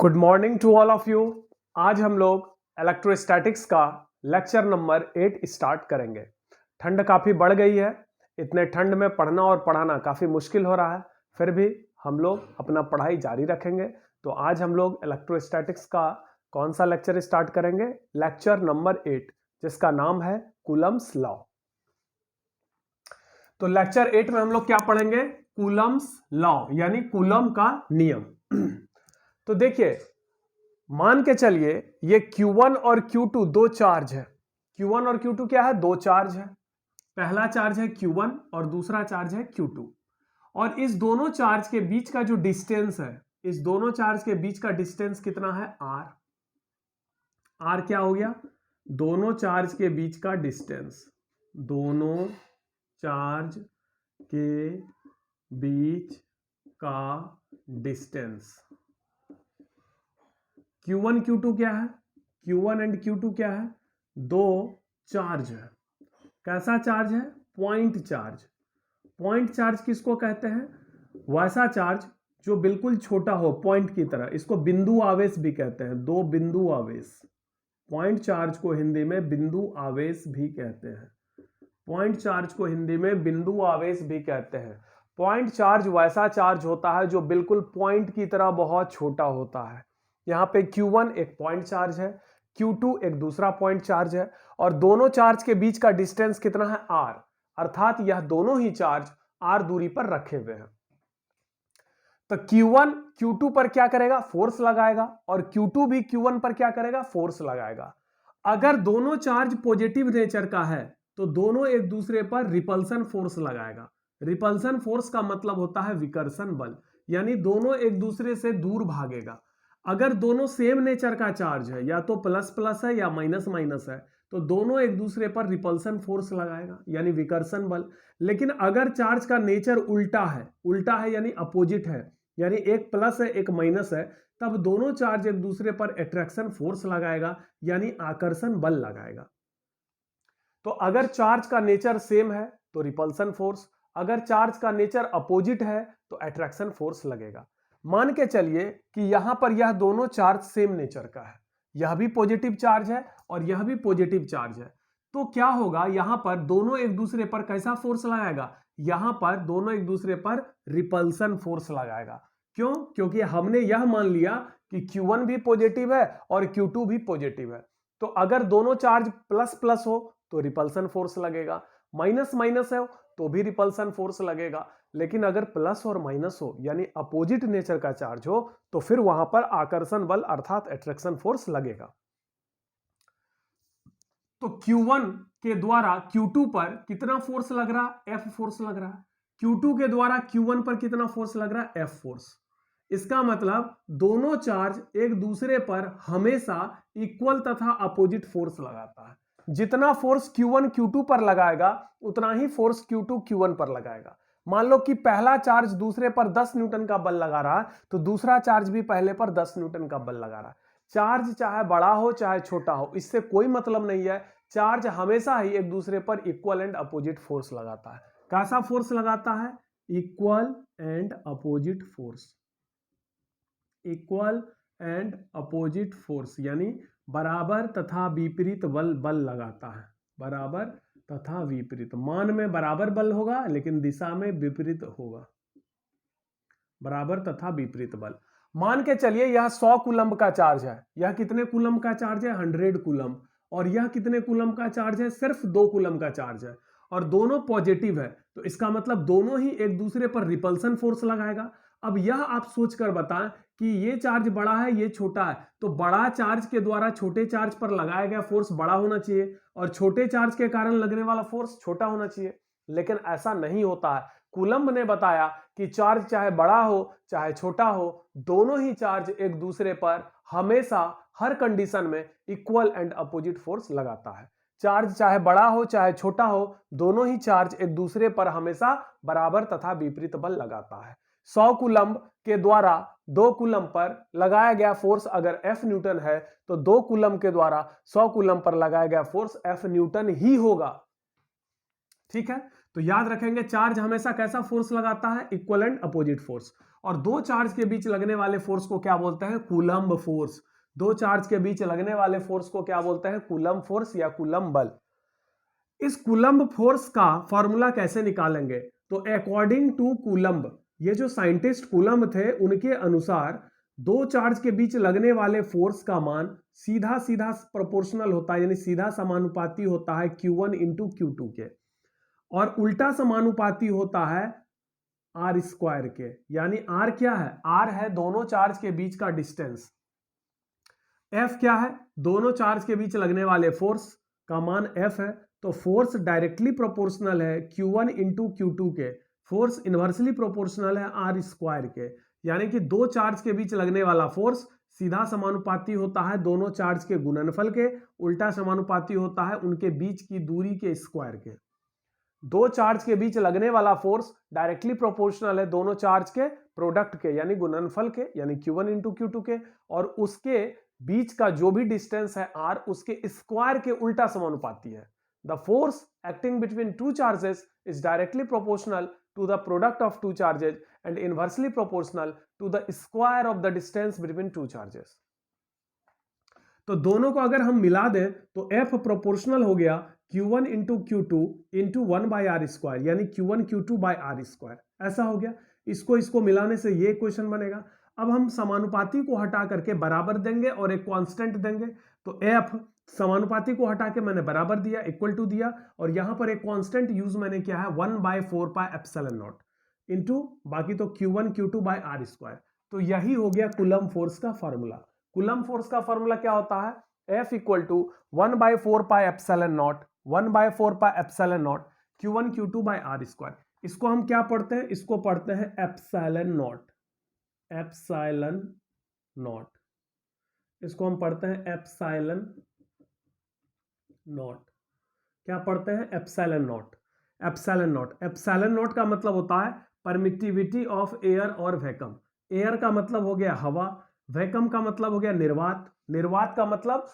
Good morning to all of you. आज हम लोग इलेक्ट्रोस्टैटिक्स का लेक्चर नंबर 8 स्टार्ट करेंगे। ठंड काफ़ी बढ़ गई है, इतने ठंड में पढ़ना और पढ़ाना काफ़ी मुश्किल हो रहा है, फिर भी हम लोग अपना पढ़ाई जारी रखेंगे। तो आज हम लोग इलेक्ट्रोस्टैटिक्स का कौन सा लेक्चर स्टार्ट करेंगे? लेक्चर नंबर 8, जिसका नाम है कूलम्स लॉ। तो लेक्चर 8 में हम लोग क्या पढ़ेंगे? कूलम्स लॉ यानी कूलम का नियम। तो देखिए, मान के चलिए ये Q1 और Q2 दो चार्ज है। Q1 और Q2 क्या है? दो चार्ज है। पहला चार्ज है Q1 और दूसरा चार्ज है Q2। और इस दोनों चार्ज के बीच का जो डिस्टेंस है, इस दोनों चार्ज के बीच का डिस्टेंस कितना है? R। R क्या हो गया? दोनों चार्ज के बीच का डिस्टेंस, दोनों चार्ज के बीच का डिस्टेंस। Q1 Q2 क्या है? Q1 एंड Q2 क्या है? दो चार्ज है। कैसा चार्ज है? Point charge. पॉइंट चार्ज किसको कहते हैं? वैसा चार्ज जो बिल्कुल छोटा हो, पॉइंट की तरह। इसको बिंदु आवेश भी कहते हैं। दो बिंदु आवेश। पॉइंट चार्ज को हिंदी में बिंदु आवेश भी कहते हैं। पॉइंट चार्ज को हिंदी में बिंदु आवेश भी कहते हैं। पॉइंट चार्ज वैसा चार्ज होता है जो बिल्कुल पॉइंट की तरह बहुत छोटा होता है। यहाँ पे Q1 एक पॉइंट चार्ज है, Q2 एक दूसरा पॉइंट चार्ज है, और दोनों चार्ज के बीच का डिस्टेंस कितना है? R। अर्थात यह दोनों ही चार्ज R दूरी पर रखे हुए हैं। तो Q1 Q2 पर क्या करेगा? फोर्स लगाएगा, और Q2 भी Q1 पर क्या करेगा? फोर्स लगाएगा। अगर दोनों चार्ज पॉजिटिव नेचर का है तो दोनों एक दूसरे पर रिपल्सन फोर्स लगाएगा। रिपल्सन फोर्स का मतलब होता है विकर्षण बल, यानी दोनों एक दूसरे से दूर भागेगा। अगर दोनों सेम नेचर का चार्ज है, या तो प्लस प्लस है या माइनस माइनस है, तो दोनों एक दूसरे पर रिपल्सन फोर्स लगाएगा यानी विकर्षण बल। लेकिन अगर चार्ज का नेचर उल्टा है यानी अपोजिट है, यानी एक प्लस है एक माइनस है, तब दोनों चार्ज एक दूसरे पर अट्रैक्शन फोर्स लगाएगा यानी आकर्षण बल लगाएगा। तो अगर चार्ज का नेचर सेम है तो रिपल्सन फोर्स, अगर चार्ज का नेचर अपोजिट है तो अट्रैक्शन फोर्स लगेगा। मान के चलिए कि यहां पर यह दोनों चार्ज सेम नेचर का है, यह भी पॉजिटिव चार्ज है और यह भी पॉजिटिव चार्ज है। तो क्या होगा? यहां पर दोनों एक दूसरे पर कैसा फोर्स लगाएगा? यहां पर दोनों एक दूसरे पर रिपल्सन फोर्स लगाएगा। क्यों? क्योंकि हमने यह मान लिया कि Q1 भी पॉजिटिव है और Q2 भी पॉजिटिव है। तो अगर दोनों चार्ज प्लस प्लस हो तो रिपल्सन फोर्स लगेगा, माइनस माइनस है तो भी रिपल्सन फोर्स लगेगा। लेकिन अगर प्लस और माइनस हो यानी अपोजिट नेचर का चार्ज हो तो फिर वहां पर आकर्षण बल अर्थात अट्रैक्शन फोर्स लगेगा। तो Q1 के द्वारा Q2 पर कितना फोर्स लग रहा? F फोर्स लग रहा है। Q2 के द्वारा Q1 पर कितना फोर्स लग रहा है? F force. इसका मतलब दोनों चार्ज एक दूसरे पर हमेशा इक्वल तथा अपोजिट फोर्स लगाता है। जितना फोर्स Q1 Q2 पर लगाएगा उतना ही फोर्स Q2 Q1 पर लगाएगा। मान लो कि पहला चार्ज दूसरे पर 10 न्यूटन का बल लगा रहा है, तो दूसरा चार्ज भी पहले पर 10 न्यूटन का बल लगा रहा है। चार्ज चाहे बड़ा हो चाहे छोटा हो, इससे कोई मतलब नहीं है। चार्ज हमेशा ही एक दूसरे पर इक्वल एंड अपोजिट फोर्स लगाता है। कैसा फोर्स लगाता है? Equal and opposite force. Equal and opposite force यानी बराबर तथा विपरीत बल लगाता है। बराबर तथा विपरीत, मान में बराबर बल होगा लेकिन दिशा में विपरीत होगा। बराबर तथा विपरीत बल। मान के चलिए यह 100 कूलम्ब का चार्ज है। यह कितने कूलम्ब का चार्ज है? 100 कूलम्ब। और यह कितने कूलम्ब का चार्ज है? सिर्फ 2 कूलम्ब का चार्ज है, और दोनों पॉजिटिव है। तो इसका मतलब दोनों ही एक दूसरे पर रिपल्सन फोर्स लगाएगा। अब यह आप सोचकर बताएं कि ये चार्ज बड़ा है ये छोटा है, तो बड़ा चार्ज के द्वारा छोटे चार्ज पर लगाया गया फोर्स बड़ा होना चाहिए, और छोटे चार्ज के कारण लगने वाला फोर्स छोटा होना चाहिए। लेकिन ऐसा नहीं होता है। कूलम्ब ने बताया कि चार्ज चाहे बड़ा हो चाहे छोटा हो, दोनों ही चार्ज एक दूसरे पर हमेशा हर कंडीशन में इक्वल एंड अपोजिट फोर्स लगाता है। चार्ज चाहे बड़ा हो चाहे छोटा हो, दोनों ही चार्ज एक दूसरे पर हमेशा बराबर तथा विपरीत बल लगाता है। 100 कूलम्ब के द्वारा 2 कूलम्ब पर लगाया गया फोर्स अगर F न्यूटन है, तो 2 कूलम्ब के द्वारा 100 कूलम्ब पर लगाया गया फोर्स F न्यूटन ही होगा। ठीक है, तो याद रखेंगे चार्ज हमेशा कैसा फोर्स लगाता है, इक्वल एंड अपोजिट फोर्स। और दो चार्ज के बीच लगने वाले फोर्स को क्या बोलते हैं, कूलम्ब फोर्स। दो चार्ज के बीच लगने वाले फोर्स को क्या बोलते हैं, कूलम्ब फोर्स या कूलम्ब बल। इस कूलम्ब फोर्स का फॉर्मूला कैसे निकालेंगे, तो अकॉर्डिंग टू कूलम्ब, ये जो साइंटिस्ट कूलम्ब थे उनके अनुसार दो चार्ज के बीच लगने वाले फोर्स का मान सीधा सीधा प्रोपोर्शनल होता है, यानी सीधा समानुपाती होता है Q1 इंटू Q2 के, और उल्टा समानुपाती होता है R स्क्वायर के। यानी R क्या है, R है दोनों चार्ज के बीच का डिस्टेंस, F क्या है, दोनों चार्ज के बीच लगने वाले फोर्स का मान F है। तो फोर्स डायरेक्टली प्रोपोर्शनल है Q1 इंटू Q2 के, फोर्स इनवर्सली प्रोपोर्शनल है R स्क्वायर के। यानी कि दो चार्ज के बीच लगने वाला फोर्स सीधा समानुपाती होता है दोनों चार्ज के गुणनफल के, उल्टा समानुपाती होता है उनके बीच की दूरी के स्क्वायर के। दो चार्ज के बीच लगने वाला फोर्स डायरेक्टली प्रोपोर्शनल है दोनों चार्ज के प्रोडक्ट के, यानी गुणनफल के, यानी Q1 इंटू Q2 के, और उसके बीच का जो भी डिस्टेंस है R उसके स्क्वायर के उल्टा समानुपाती है। The force acting between two charges is directly proportional to the product of two charges and inversely proportional to the square of the distance between two charges. तो दोनों को अगर हम मिला दें तो F प्रोपोर्शनल हो गया Q1 into Q2 into 1 by R square, यानी Q1 Q2 by R square, ऐसा हो गया। इसको मिलाने से ये क्वेश्चन बनेगा। अब हम समानुपाती को हटा करके बराबर देंगे और एक कांस्टेंट देंगे। तो F समानुपाती को हटा के मैंने बराबर दिया, इक्वल टू दिया, और यहां पर एक कांस्टेंट यूज मैंने किया है 1/4 पाई एप्सिलॉन नॉट इंटू बाकी तो Q1 Q2 by R square. तो यही हो गया कूलम्ब फोर्स का फॉर्मूला। कूलम्ब फोर्स का फॉर्मूला क्या होता है, F equal to 1/4 pi epsilon nought, 1/4 pi epsilon nought Q1 Q2 by R square. इसको हम क्या पढ़ते हैं, इसको पढ़ते हैं एप्सिलॉन नॉट, एप्सिलॉन नॉट, इसको हम पढ़ते हैं एप्सिलॉन नॉट। क्या पढ़ते हैं, epsilon not. Epsilon not, epsilon nought का मतलब होता है परमिटिविटी ऑफ एयर और वैक्यूम। एयर का मतलब हो गया हवा, वैक्यूम का मतलब हो गया निर्वात। निर्वात का मतलब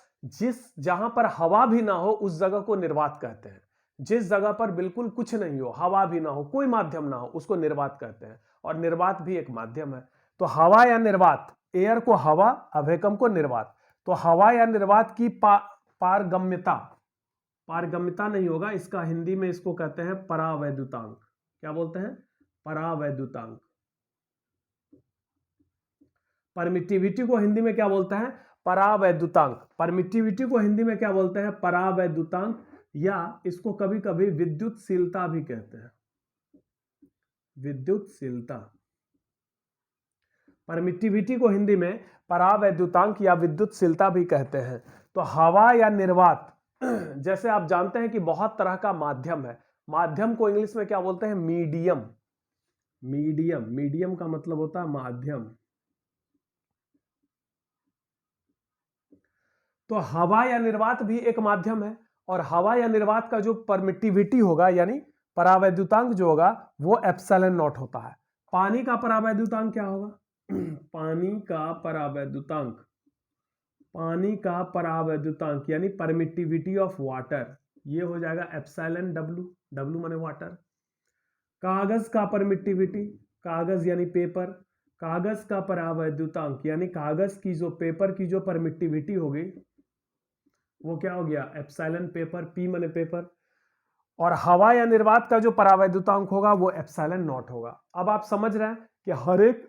जहां पर हवा भी ना हो उस जगह को निर्वात कहते हैं। जिस जगह पर बिल्कुल कुछ नहीं हो, हवा भी ना हो, कोई माध्यम ना हो, उसको निर्वात कहते हैं। और निर्वात भी एक माध्यम है। तो हवा या निर्वात, एयर को हवा, वैक्यूम को निर्वात। तो हवा या निर्वात की पारगम्यता, पारगम्यता नहीं होगा, इसका हिंदी में इसको कहते हैं परावैद्युतांक। क्या बोलते हैं, परावैद्युतांक। परमिटिविटी को हिंदी में क्या बोलते हैं, परावैद्युतांक। परमिटिविटी को हिंदी में क्या बोलते हैं, परावैद्युतांक, या इसको कभी कभी विद्युतशीलता भी कहते हैं, विद्युतशीलता। परमिटिविटी को हिंदी में परावैद्युतांक या विद्युतशीलता भी कहते हैं। तो हवा या निर्वात, जैसे आप जानते हैं कि बहुत तरह का माध्यम है। माध्यम को इंग्लिश में क्या बोलते हैं, मीडियम। मीडियम, मीडियम का मतलब होता है माध्यम। तो हवा या निर्वात भी एक माध्यम है, और हवा या निर्वात का जो परमिटिविटी होगा यानी परावैद्युतांक जो होगा वो एप्सिलॉन नॉट होता है। पानी का परावैद्युतांक क्या होगा, पानी का परावैद्युतांक, पानी का परावैद्युतांक यानी परमिटिविटी ऑफ वाटर, ये हो जाएगा एप्सिलॉन डब्ल्यू, डब्ल्यू माने वाटर। कागज का परमिटिविटी, कागज यानी पेपर, कागज का परावैद्युतांक यानी कागज की जो पेपर की जो परमिटिविटी होगी वो क्या हो गया, एप्सिलॉन पेपर, पी माने पेपर। और हवा या निर्वात का जो परावैद्युतांक होगा वो एप्सिलॉन नॉट होगा। अब आप समझ रहे हैं कि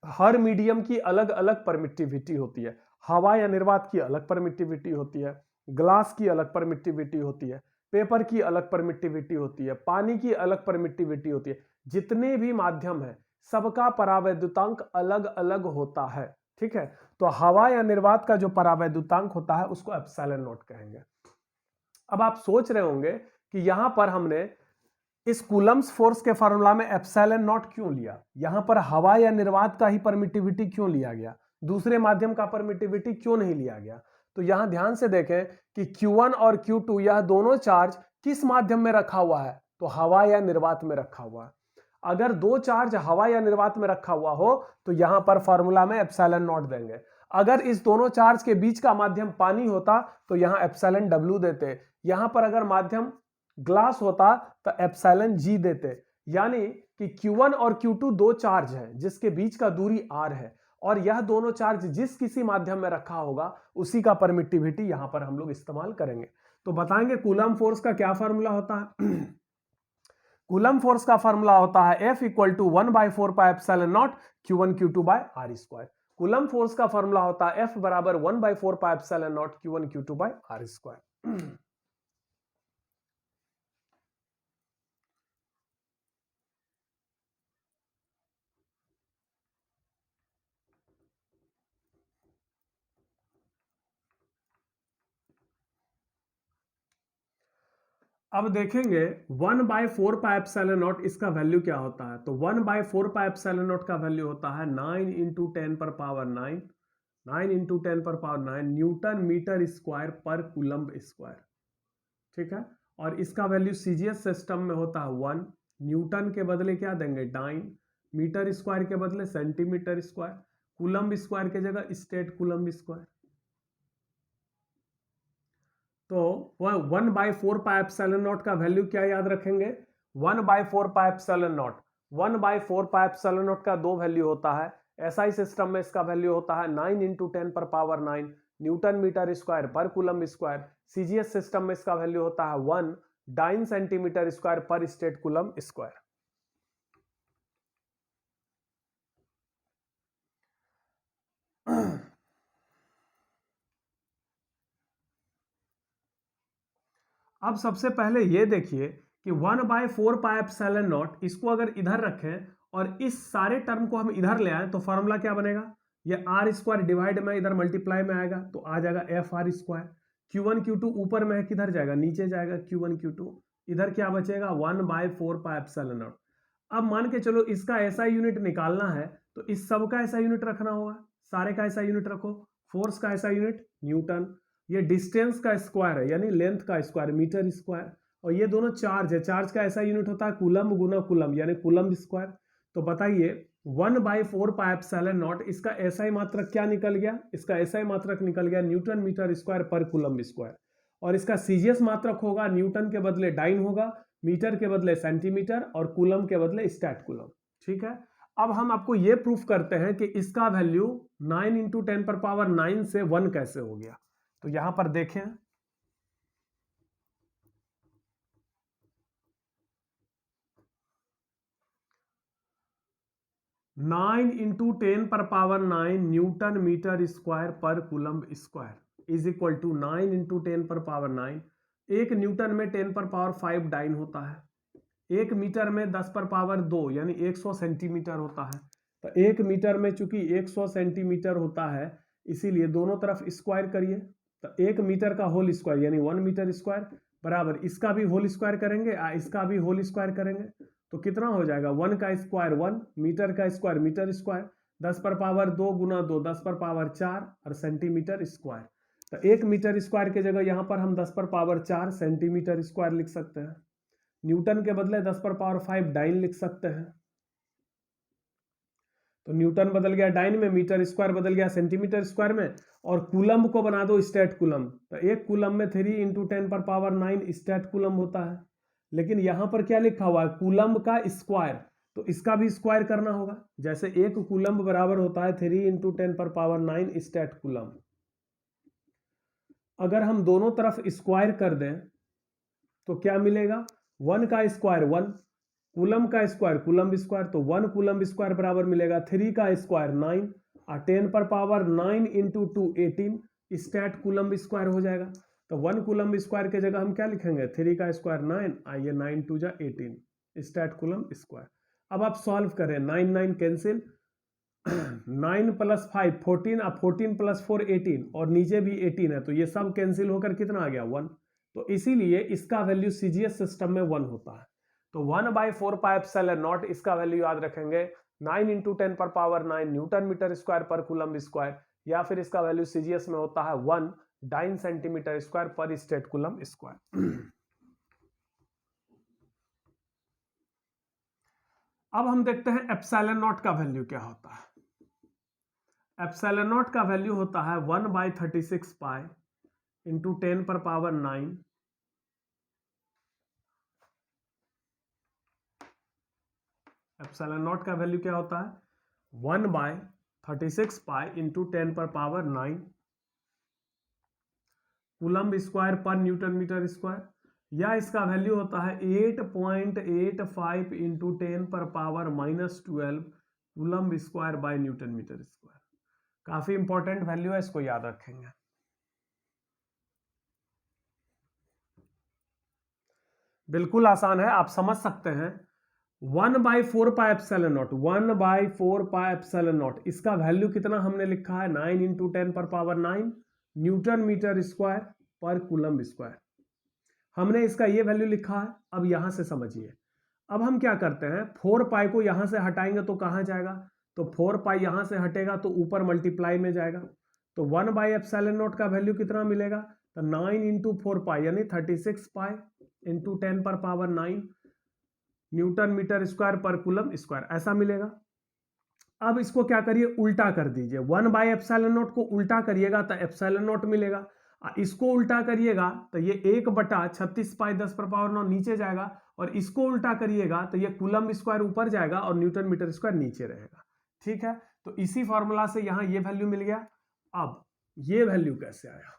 हर मीडियम की अलग अलग परमिटिविटी होती है। हवा या निर्वात की अलग परमिटिविटी होती है, ग्लास की अलग परमिटिविटी होती है, पेपर की अलग परमिटिविटी होती है, पानी की अलग परमिटिविटी होती है। जितने भी माध्यम है सबका परावैद्युतांक अलग अलग होता है, ठीक है। तो हवा या निर्वात का जो परावैद्युतांक होता है उसको एप्सिलॉन नॉट कहेंगे। अब आप सोच रहे होंगे कि यहां पर हमने इस कूलम्ब्स फोर्स के फॉर्मूला में एप्सिलॉन नॉट क्यों लिया, यहां पर हवा या निर्वात का ही परमिटिविटी क्यों लिया गया, दूसरे माध्यम का परमिटिविटी क्यों नहीं लिया गया। तो यहां ध्यान से देखें कि Q1 और Q2 यह दोनों चार्ज किस माध्यम में रखा हुआ है, तो हवा या निर्वात में रखा हुआ है। अगर दो चार्ज हवा या निर्वात में रखा हुआ हो तो यहां पर फॉर्मूला में एप्सिलॉन नॉट देंगे। अगर इस दोनों चार्ज के बीच का माध्यम पानी होता तो यहां एप्सिलॉन डब्ल्यू देते। यहां पर अगर माध्यम ग्लास होता तो एप्सिलॉन जी देते, यानी कि Q1 और Q2 दो चार्ज है जिसके बीच का दूरी R है, और यह दोनों चार्ज जिस किसी माध्यम में रखा होगा उसी का परमिटिविटी यहां पर हम लोग इस्तेमाल करेंगे। तो बताएंगे कूलम फोर्स का क्या फार्मूला होता है। कूलम फोर्स का फार्मूला होता है F equal to 1/4 pi epsilon nought Q1 Q2 by R square. Coulomb force का फार्मूला होता है F बराबर 1/4 pi epsilon nought Q1 Q2 by R square. अब देखेंगे 1/4 पाई एप्सिलॉन नॉट इसका वैल्यू क्या होता है। तो 1/4 पाई एप्सिलॉन नॉट का वैल्यू होता है 9 इंटू 10 पर पावर 9, 9 इंटू 10 पर पावर 9 न्यूटन मीटर स्क्वायर पर कूलम्ब स्क्वायर। ठीक है, और इसका वैल्यू सीजीएस सिस्टम में होता है 1। न्यूटन के बदले क्या देंगे डाइन, मीटर स्क्वायर के बदले सेंटीमीटर स्क्वायर, कूलम्ब स्क्वायर के जगह स्टेट कूलम्ब स्क्वायर। तो वह 1/4 पाई एप्सिलॉन नॉट का वैल्यू क्या याद रखेंगे, 1/4 pi epsilon nought. 1/4 pi epsilon nought का दो वैल्यू होता है, एसआई सिस्टम में इसका वैल्यू होता है 9 इंटू 10 पर पावर 9 न्यूटन मीटर स्क्वायर पर कूलम्ब स्क्वायर। सीजीएस सिस्टम में इसका वैल्यू होता है 1 डाइन सेंटीमीटर स्क्वायर पर स्टेट कूलम्ब स्क्वायर। अब सबसे पहले ये देखिए कि 1/4 पाई एप्सिलॉन नॉट इसको अगर इधर रखें और इस सारे टर्म को हम इधर ले आए तो फॉर्मूला क्या बनेगा, ये आर स्क्वायर डिवाइड में इधर मल्टीप्लाई में आएगा तो आ जाएगा F R square. Q1 Q2 ऊपर में है, किधर जाएगा नीचे जाएगा Q1 Q2, इधर क्या बचेगा 1/4 पाई एप्सिलॉन नॉट। अब मान के चलो इसका ऐसा यूनिट निकालना है तो इस सब का ऐसा यूनिट रखना होगा, सारे का ऐसा यूनिट रखो। फोर्स का ऐसा यूनिट न्यूटन, ये डिस्टेंस का स्क्वायर है यानी लेंथ का स्क्वायर मीटर स्क्वायर, और ये दोनों चार्ज है, चार्ज का ऐसा यूनिट होता है कूलम गुना कूलम यानी कूलम स्क्वायर। तो बताइए 1/4 पाई एप्सिलॉन नॉट इसका एसआई मात्रक क्या निकल गया, इसका एसआई मात्रक निकल गया न्यूटन मीटर स्क्वायर पर कूलम स्क्वायर, और इसका सीजीएस मात्रक होगा न्यूटन के बदले डाइन होगा, मीटर के बदले सेंटीमीटर और कूलम के बदले स्टैट कूलम। ठीक है, अब हम आपको यह प्रूफ करते हैं कि इसका वैल्यू 9 इंटू 10 पर पावर 9 से 1 कैसे हो गया। तो यहां पर देखें 9 इंटू 10 पर पावर 9 न्यूटन मीटर स्क्वायर पर coulomb square is equal to 9 into 10 पर पावर 9। एक न्यूटन में 10 पर पावर 5 डाइन होता है, एक मीटर में 10 पर पावर 2 यानी 100 सेंटीमीटर होता है। तो एक मीटर में चूंकि 100 सेंटीमीटर होता है इसीलिए दोनों तरफ स्क्वायर करिए, तो एक मीटर का होल स्क्वायर यानी 1 मीटर स्क्वायर बराबर इसका भी होल स्क्वायर करेंगे इसका भी होल स्क्वायर करेंगे तो कितना हो जाएगा 1 का स्क्वायर 1, मीटर का स्क्वायर मीटर स्क्वायर, 10 पर पावर 2 गुना 2 10 पर पावर 4 और सेंटीमीटर स्क्वायर। तो एक मीटर स्क्वायर के जगह यहां पर हम 10 पर पावर 4 सेंटीमीटर स्क्वायर लिख सकते हैं, न्यूटन के बदले 10 पर पावर 5 डाइन लिख सकते हैं। तो न्यूटन बदल गया डाइन में, मीटर स्क्वायर बदल गया सेंटीमीटर स्क्वायर में, और कूलम को बना दो स्टेट कूलम। तो एक कूलम में 3 इंटू 10 पर पावर 9 स्टेट कूलम होता है, लेकिन यहां पर क्या लिखा हुआ है कूलम का स्क्वायर, तो इसका भी स्क्वायर करना होगा। जैसे एक कूलम बराबर होता है 3 इंटू 10 पर पावर 9 स्टेट कूलम। अगर हम दोनों तरफ स्क्वायर कर दें तो क्या मिलेगा, 1 का स्क्वायर 1, कूलम का स्क्वायर कूलम स्क्वायर, तो 1 कूलम स्क्वायर बराबर मिलेगा 3 का स्क्वायर 9 और 10 पर power 9 into 2 18 statcoulomb square हो जाएगा। तो 1 कूलम स्क्वायर के जगह हम क्या लिखेंगे 3 का स्क्वायर 9 आइए 9 2 जा 18 स्टैट कूलम स्क्वायर। अब आप सॉल्व करें 9 9 कैंसिल 9 प्लस 5 14 और 14 प्लस 4 18 और नीचे भी 18 है तो ये सब कैंसिल होकर कितना आ गया 1। तो इसीलिए इसका वैल्यू सीजीएस सिस्टम में 1 होता है। तो 1/4 पाई एप्सिलॉन नॉट इसका वैल्यू याद रखेंगे 9 इंटू 10 पर पावर 9 न्यूटन मीटर स्क्वायर पर कूलम स्क्वायर, या फिर इसका वैल्यू सीजीएस में होता है 1 डाइन सेंटीमीटर स्क्वायर पर स्टेट कूलम स्क्वायर। अब हम देखते हैं एप्सिलॉन नॉट का वैल्यू क्या होता है। एप्सिलॉन नॉट का वैल्यू होता है 1/36 पाई इंटू 10 पर पावर 9 एप्सिलॉन नॉट का वैल्यू क्या होता है 1/36 पाई इंटू 10⁻9 कूलम्ब स्क्वायर पर न्यूटन मीटर स्क्वायर, या इसका वैल्यू होता है 8.85 into 10⁻⁻12 coulomb square by newton metre square. काफी इंपॉर्टेंट वैल्यू है, इसको याद रखेंगे। बिल्कुल आसान है, आप समझ सकते हैं। 1/4 pi epsilon nought, 1/4 pi epsilon nought, इसका वैल्यू कितना हमने लिखा है 9 इंटू 10⁻9 न्यूटन मीटर स्क्वायर पर कूलम्ब स्क्वायर। हमने इसका ये वैल्यू लिखा है। अब यहां से समझिए, अब हम क्या करते हैं, 4 पाई को यहां से हटाएंगे तो कहां जाएगा, तो 4 पाई यहां से हटेगा तो ऊपर मल्टीप्लाई में जाएगा, तो 1/एप्सिलॉन नॉट का वैल्यू कितना मिलेगा, तो 9 इंटू 4 पाई यानी 36 pi into 10⁻9 newton metre square पर कूलम्ब स्क्वायर, ऐसा मिलेगा। अब इसको क्या करिए, उल्टा कर दीजिए, 1/एप्सिलॉन नॉट को उल्टा करिएगा तो एप्सिलॉन नॉट मिलेगा, इसको उल्टा करिएगा तो ये 1/36 पाई 10⁻9 नीचे जाएगा, और इसको उल्टा करिएगा तो ये कूलम्ब स्क्वायर ऊपर जाएगा और न्यूटन मीटर स्क्वायर नीचे रहेगा। ठीक है, तो इसी फॉर्मूला से यहां ये वैल्यू मिल गया। अब ये वैल्यू कैसे आया,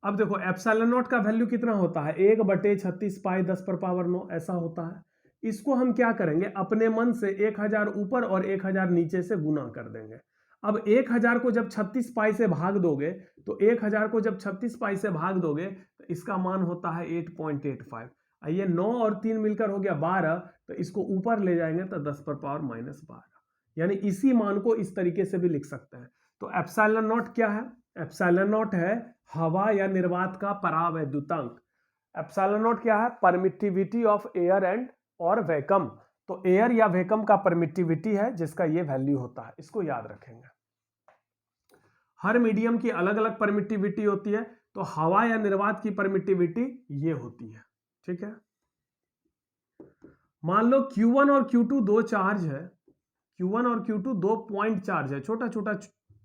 अब देखो एप्सिलॉन नॉट का वैल्यू कितना होता है 1/36 पाई 10⁻9 ऐसा होता है। इसको हम क्या करेंगे, अपने मन से 1000 ऊपर और 1000 नीचे से गुना कर देंगे। अब 1000 को जब 36 पाई से भाग दोगे, तो 1000 को जब 36 पाई से भाग दोगे तो इसका मान होता है 8.85। ये 9 और 3 मिलकर हो गया 12, तो इसको ऊपर ले जाएंगे तो 10⁻⁻12, यानी इसी मान को इस तरीके से भी लिख सकते हैं। तो एप्सिलॉन नॉट क्या है, एप्सिलॉन नॉट है हवा या निर्वात का परावैद्युतांक। एप्सिलॉन नॉट क्या है, परमिटिविटी ऑफ एयर एंड और वैक्यूम। तो एयर या वैक्यूम का परमिटिविटी है जिसका ये वैल्यू होता है, इसको याद रखेंगे। हर मीडियम की अलग अलग परमिटिविटी होती है, तो हवा या निर्वात की परमिटिविटी ये होती है। ठीक है, मान लो Q1 और Q2 दो चार्ज है, Q1 और Q2 दो पॉइंट चार्ज है, छोटा छोटा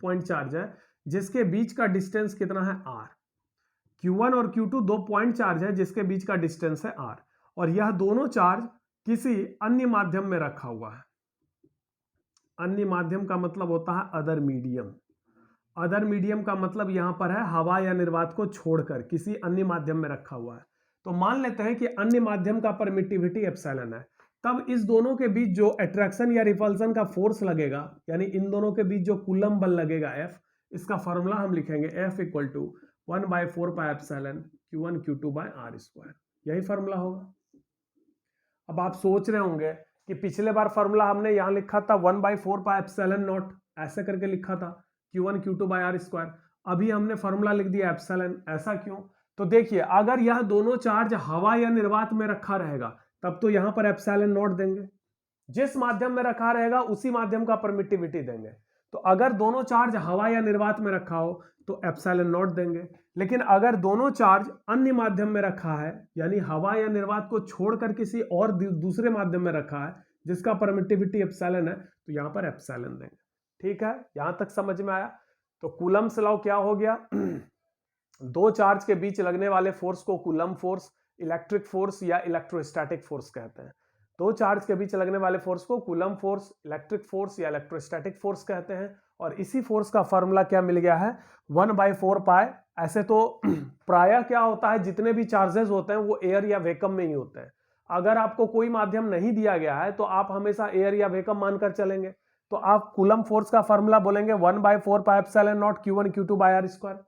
पॉइंट चार्ज है, जिसके बीच का डिस्टेंस कितना है r। Q1 और Q2 दो पॉइंट चार्ज है जिसके बीच का डिस्टेंस है r, और यह दोनों चार्ज किसी अन्य माध्यम में रखा हुआ है। अन्य माध्यम का मतलब होता है अदर मीडियम। अदर मीडियम का मतलब यहां पर है हवा या निर्वात को छोड़कर किसी अन्य माध्यम में रखा हुआ है। तो मान लेते हैं कि अन्य माध्यम का परमिटिविटी एप्सिलॉन है, तब इस दोनों के बीच जो अट्रैक्शन या रिपल्सन का फोर्स लगेगा, यानी इन दोनों के बीच जो कूलम्ब बल लगेगा F, इसका फॉर्मूला हम लिखेंगे F = 1/4 pi epsilon Q1 Q2 by r square, यही फॉर्मूला होगा। अब आप सोच रहे होंगे कि पिछले बार फॉर्मूला हमने यहां लिखा था 1/4 पाई एप्सिलॉन नॉट, ऐसे करके लिखा था Q1 Q2 by r square, अभी हमने फॉर्मूला लिख दिया एप्सिलॉन, ऐसा क्यों? तो देखिए, अगर यह दोनों चार्ज हवा या निर्वात में रखा रहेगा तब तो यहां पर एप्सिलॉन नॉट देंगे, जिस माध्यम में रखा रहेगा उसी माध्यम का परमिटिविटी देंगे। तो अगर दोनों चार्ज हवा या निर्वात में रखा हो तो एप्सिलॉन नॉट देंगे, लेकिन अगर दोनों चार्ज अन्य माध्यम में रखा है, यानी हवा या निर्वात को छोड़कर किसी और दूसरे माध्यम में रखा है जिसका परमिटिविटी एप्सिलॉन है, तो यहां पर एप्सिलॉन देंगे। ठीक है, यहां तक समझ में आया? तो कूलम्ब्स लॉ क्या हो गया दो चार्ज के बीच लगने वाले फोर्स को कूलम्ब फोर्स, इलेक्ट्रिक फोर्स या इलेक्ट्रोस्टैटिक फोर्स कहते हैं। दो चार्ज के बीच लगने वाले फोर्स को कूलम्ब फोर्स, इलेक्ट्रिक फोर्स या इलेक्ट्रोस्टैटिक फोर्स कहते हैं। और इसी फोर्स का फॉर्मूला क्या मिल गया है 1/4 पाई। ऐसे तो प्रायः क्या होता है, जितने भी चार्जेस होते हैं वो एयर या वैक्यूम में ही होते हैं। अगर आपको कोई माध्यम नहीं दिया गया है तो आप हमेशा एयर या वैक्यूम मानकर चलेंगे, तो आप कूलम्ब फोर्स का फॉर्मूला बोलेंगे 1/4 pi epsilon nought Q1 Q2 by r square,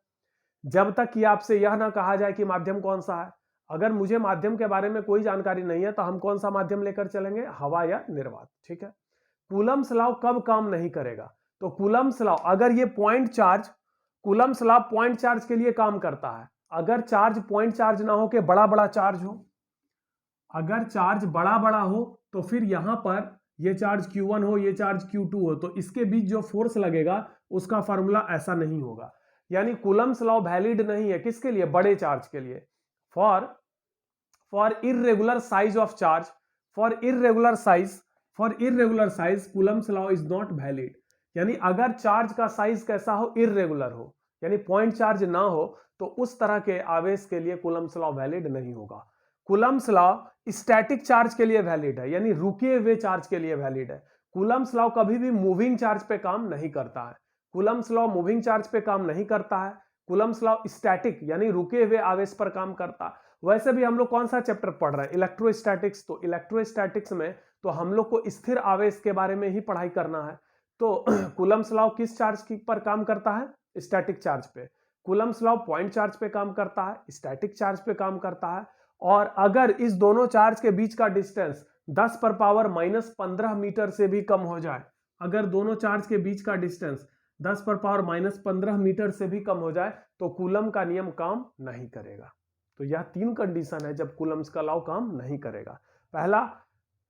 जब तक कि आपसे यह ना कहा जाए कि माध्यम कौन सा है। अगर मुझे माध्यम के बारे में कोई जानकारी नहीं है तो हम कौन सा माध्यम लेकर चलेंगे, हवा या निर्वात। ठीक है, कूलम्ब्स लॉ कब काम नहीं करेगा, तो कूलम्ब्स लॉ अगर ये point charge, Coulomb's law point charge के लिए काम करता है। अगर चार्ज पॉइंट चार्ज ना हो के बड़ा बड़ा चार्ज हो, अगर चार्ज बड़ा बड़ा हो तो फिर यहां पर ये चार्ज Q1 हो, ये चार्ज Q2 हो, तो इसके बीच जो फोर्स लगेगा उसका फॉर्मूला ऐसा नहीं होगा। यानी कूलम्ब्स लॉ वैलिड नहीं है किसके लिए, बड़े चार्ज के लिए। For irregular size of charge, for irregular size Coulomb's law is not valid. यानी अगर चार्ज का साइज कैसा हो, इर्रेगुलर हो, यानी पॉइंट चार्ज ना हो, तो उस तरह के आवेश के लिए कूलम्ब्स लॉ वैलिड नहीं होगा। कूलम्स लॉ स्टैटिक चार्ज के लिए वैलिड है, यानी रुके हुए चार्ज के लिए वैलिड है। कूलम्स लॉ कभी भी मूविंग चार्ज पे काम नहीं करता है। कूलम्स लॉ मूविंग चार्ज पे काम नहीं करता है। कूलम्स लॉ स्टैटिक यानी रुके हुए आवेश पर काम करता है। वैसे भी हम लोग कौन सा चैप्टर पढ़ रहे हैं? इलेक्ट्रोस्टैटिक्स। तो इलेक्ट्रोस्टैटिक्स में तो हम लोग को स्थिर आवेश के बारे में ही पढ़ाई करना है। तो कूलम्स लॉ किस चार्ज पर काम करता है? स्टैटिक चार्ज पे। कूलम्स लॉ पॉइंट चार्ज पे काम करता है, स्टैटिक चार्ज पे काम करता है। और अगर इस दोनों चार्ज के बीच का डिस्टेंस 10⁻⁻15 मीटर से भी कम हो जाए, अगर दोनों चार्ज के बीच का डिस्टेंस 10⁻⁻15 मीटर से भी कम हो जाए तो कूलम का नियम काम नहीं करेगा। तो यह 3 कंडीशन है जब कूलम्स का लॉ काम नहीं करेगा। पहला,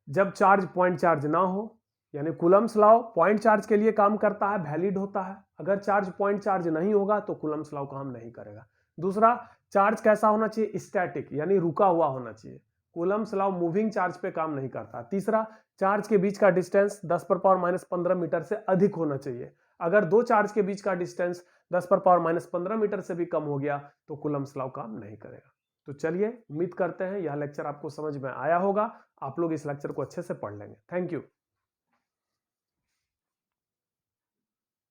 जब चार्ज पॉइंट चार्ज ना हो, यानी कूलम्स लॉ पॉइंट चार्ज के लिए काम करता है, वैलिड होता है। अगर चार्ज पॉइंट चार्ज नहीं होगा तो कूलम्स लॉ काम नहीं करेगा। दूसरा, चार्ज कैसा होना चाहिए? स्टैटिक, यानी रुका हुआ होना चाहिए। कूलम्स लॉ मूविंग चार्ज पे काम नहीं करता। तीसरा, चार्ज के बीच का डिस्टेंस 10⁻⁻15 मीटर से अधिक होना चाहिए। अगर दो चार्ज के बीच का डिस्टेंस 10⁻⁻15 मीटर से भी कम हो गया तो कूलम्स लॉ काम नहीं करेगा। तो चलिए, उम्मीद करते हैं यह लेक्चर आपको समझ में आया होगा। आप लोग इस लेक्चर को अच्छे से पढ़ लेंगे। Thank you.